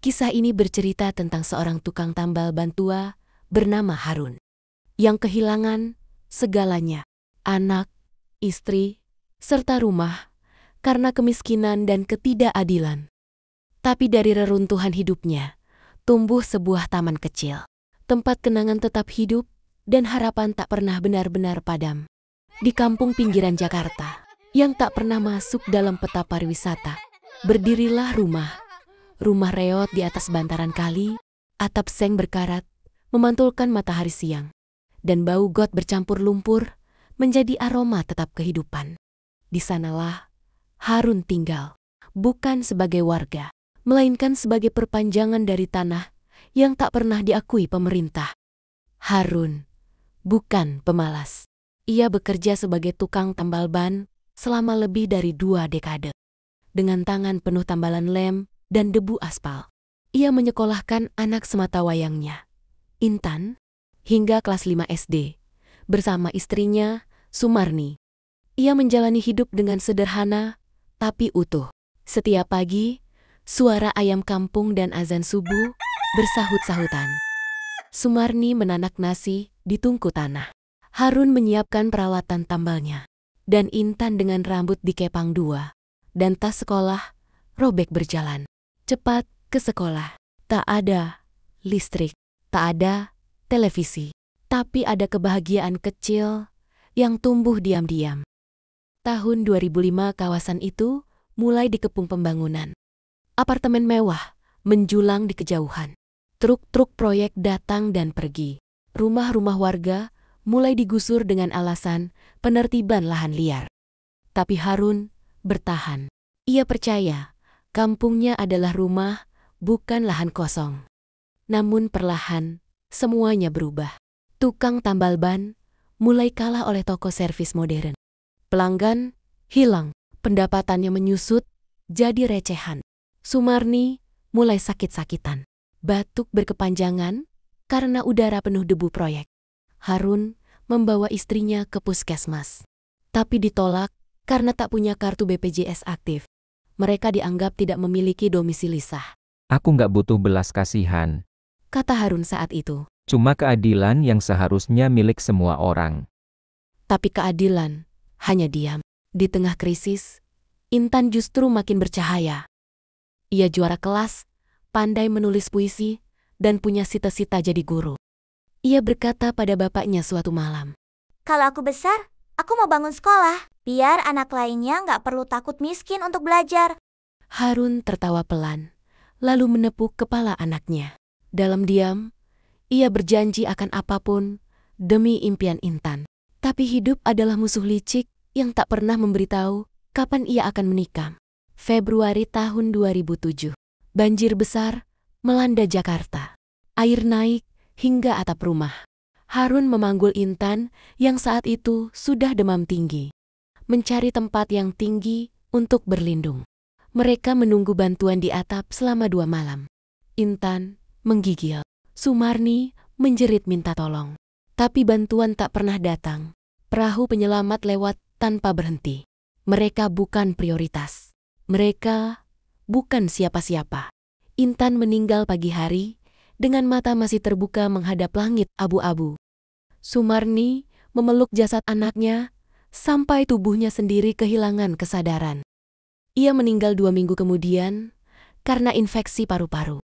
Kisah ini bercerita tentang seorang tukang tambal ban tua bernama Harun, yang kehilangan segalanya, anak, istri, serta rumah, karena kemiskinan dan ketidakadilan. Tapi dari reruntuhan hidupnya, tumbuh sebuah taman kecil, tempat kenangan tetap hidup dan harapan tak pernah benar-benar padam. Di kampung pinggiran Jakarta, yang tak pernah masuk dalam peta pariwisata, berdirilah rumah reot di atas bantaran kali, atap seng berkarat, memantulkan matahari siang, dan bau got bercampur lumpur menjadi aroma tetap kehidupan. Di sanalah Harun tinggal, bukan sebagai warga, melainkan sebagai perpanjangan dari tanah yang tak pernah diakui pemerintah. Harun bukan pemalas. Ia bekerja sebagai tukang tambal ban selama lebih dari 2 dekade. Dengan tangan penuh tambalan lem dan debu aspal, ia menyekolahkan anak sematawayangnya, Intan, hingga kelas 5 SD, bersama istrinya, Sumarni. Ia menjalani hidup dengan sederhana, tapi utuh. Setiap pagi, suara ayam kampung dan azan subuh bersahut-sahutan. Sumarni menanak nasi di tungku tanah. Harun menyiapkan peralatan tambalnya, dan Intan dengan rambut dikepang 2 dan tas sekolah robek berjalan cepat ke sekolah. Tak ada listrik, tak ada televisi, tapi ada kebahagiaan kecil yang tumbuh diam-diam. Tahun 2005 kawasan itu mulai dikepung pembangunan. Apartemen mewah menjulang di kejauhan. Truk-truk proyek datang dan pergi. Rumah-rumah warga mulai digusur dengan alasan penertiban lahan liar. Tapi Harun bertahan. Ia percaya kampungnya adalah rumah, bukan lahan kosong. Namun perlahan, semuanya berubah. Tukang tambal ban mulai kalah oleh toko servis modern. Pelanggan hilang, pendapatannya menyusut, jadi recehan. Sumarni mulai sakit-sakitan. Batuk berkepanjangan karena udara penuh debu proyek. Harun membawa istrinya ke puskesmas, tapi ditolak karena tak punya kartu BPJS aktif. Mereka dianggap tidak memiliki domisili sah. Aku nggak butuh belas kasihan. Kata Harun saat itu. Cuma keadilan yang seharusnya milik semua orang. Tapi keadilan hanya diam. Di tengah krisis, Intan justru makin bercahaya. Ia juara kelas, pandai menulis puisi, dan punya cita-cita jadi guru. Ia berkata pada bapaknya suatu malam, "Kalau aku besar, aku mau bangun sekolah, biar anak lainnya nggak perlu takut miskin untuk belajar." Harun tertawa pelan, lalu menepuk kepala anaknya. Dalam diam, ia berjanji akan apapun demi impian Intan. Tapi hidup adalah musuh licik yang tak pernah memberitahu kapan ia akan menikam. Februari tahun 2007, banjir besar melanda Jakarta. Air naik hingga atap rumah. Harun memanggul Intan yang saat itu sudah demam tinggi, mencari tempat yang tinggi untuk berlindung. Mereka menunggu bantuan di atap selama 2 malam. Intan menggigil. Sumarni menjerit minta tolong. Tapi bantuan tak pernah datang. Perahu penyelamat lewat tanpa berhenti. Mereka bukan prioritas. Mereka bukan siapa-siapa. Intan meninggal pagi hari dengan mata masih terbuka menghadap langit abu-abu. Sumarni memeluk jasad anaknya sampai tubuhnya sendiri kehilangan kesadaran. Ia meninggal 2 minggu kemudian karena infeksi paru-paru.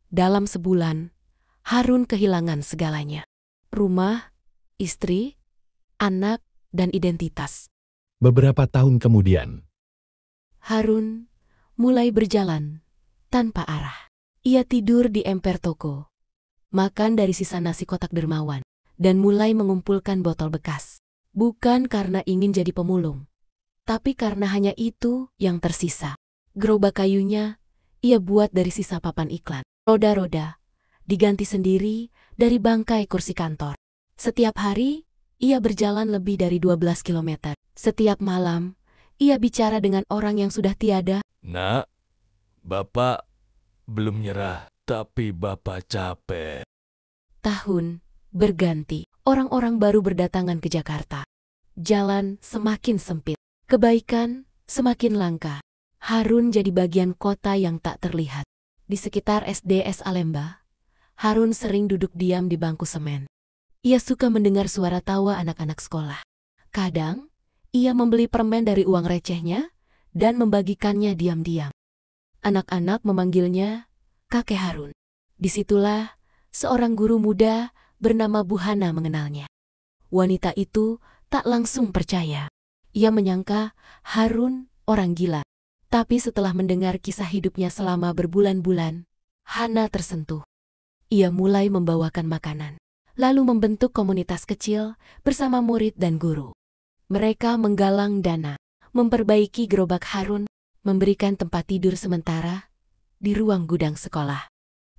Dalam sebulan, Harun kehilangan segalanya. Rumah, istri, anak, dan identitas. Beberapa tahun kemudian, Harun mulai berjalan tanpa arah. Ia tidur di emper toko, makan dari sisa nasi kotak dermawan, dan mulai mengumpulkan botol bekas. Bukan karena ingin jadi pemulung, tapi karena hanya itu yang tersisa. Gerobak kayunya ia buat dari sisa papan iklan. Roda-roda diganti sendiri dari bangkai kursi kantor. Setiap hari, ia berjalan lebih dari 12 km. Setiap malam, ia bicara dengan orang yang sudah tiada. "Nak, Bapak belum nyerah, tapi Bapak capek." Tahun berganti, orang-orang baru berdatangan ke Jakarta. Jalan semakin sempit, kebaikan semakin langka. Harun jadi bagian kota yang tak terlihat. Di sekitar SDS Alemba, Harun sering duduk diam di bangku semen. Ia suka mendengar suara tawa anak-anak sekolah. Kadang, ia membeli permen dari uang recehnya dan membagikannya diam-diam. Anak-anak memanggilnya Kakek Harun. Disitulah seorang guru muda bernama Bu Hana mengenalnya. Wanita itu tak langsung percaya. Ia menyangka Harun orang gila. Tapi setelah mendengar kisah hidupnya selama berbulan-bulan, Hana tersentuh. Ia mulai membawakan makanan, lalu membentuk komunitas kecil bersama murid dan guru. Mereka menggalang dana, memperbaiki gerobak Harun, memberikan tempat tidur sementara di ruang gudang sekolah.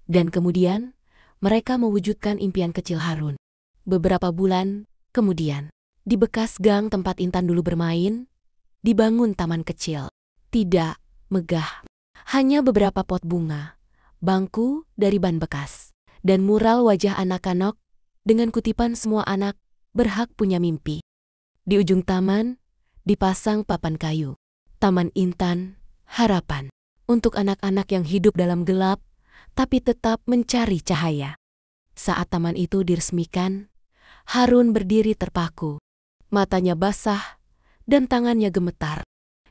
Dan kemudian, mereka mewujudkan impian kecil Harun. Beberapa bulan kemudian, di bekas gang tempat Intan dulu bermain, dibangun taman kecil. Tidak megah, hanya beberapa pot bunga, bangku dari ban bekas, dan mural wajah anak-anak dengan kutipan semua anak berhak punya mimpi. Di ujung taman, dipasang papan kayu. Taman Intan, harapan. Untuk anak-anak yang hidup dalam gelap, tapi tetap mencari cahaya. Saat taman itu diresmikan, Harun berdiri terpaku. Matanya basah, dan tangannya gemetar.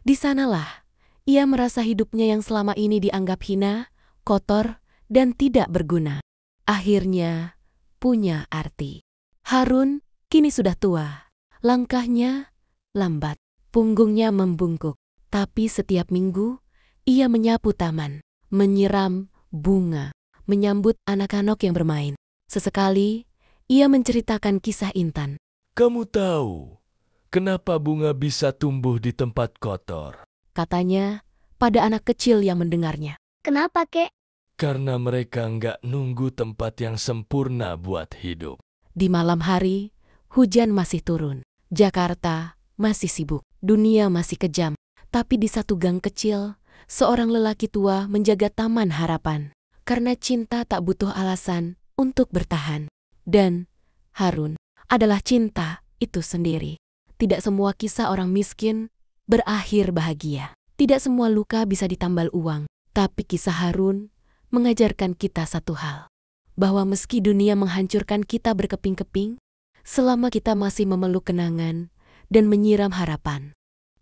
Di sanalah, ia merasa hidupnya yang selama ini dianggap hina, kotor, dan tidak berguna. Akhirnya, punya arti. Harun kini sudah tua. Langkahnya lambat, punggungnya membungkuk. Tapi setiap minggu, ia menyapu taman, menyiram bunga, menyambut anak-anak yang bermain. Sesekali, ia menceritakan kisah Intan. Kamu tahu, kenapa bunga bisa tumbuh di tempat kotor? Katanya pada anak kecil yang mendengarnya. Kenapa, Kek? Karena mereka nggak nunggu tempat yang sempurna buat hidup. Di malam hari, hujan masih turun. Jakarta masih sibuk. Dunia masih kejam. Tapi di satu gang kecil, seorang lelaki tua menjaga taman harapan. Karena cinta tak butuh alasan untuk bertahan. Dan Harun adalah cinta itu sendiri. Tidak semua kisah orang miskin berakhir bahagia. Tidak semua luka bisa ditambal uang. Tapi kisah Harun mengajarkan kita satu hal. Bahwa meski dunia menghancurkan kita berkeping-keping, selama kita masih memeluk kenangan dan menyiram harapan,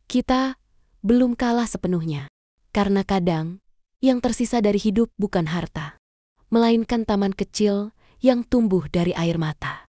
kita belum kalah sepenuhnya. Karena kadang, yang tersisa dari hidup bukan harta, melainkan taman kecil yang tumbuh dari air mata.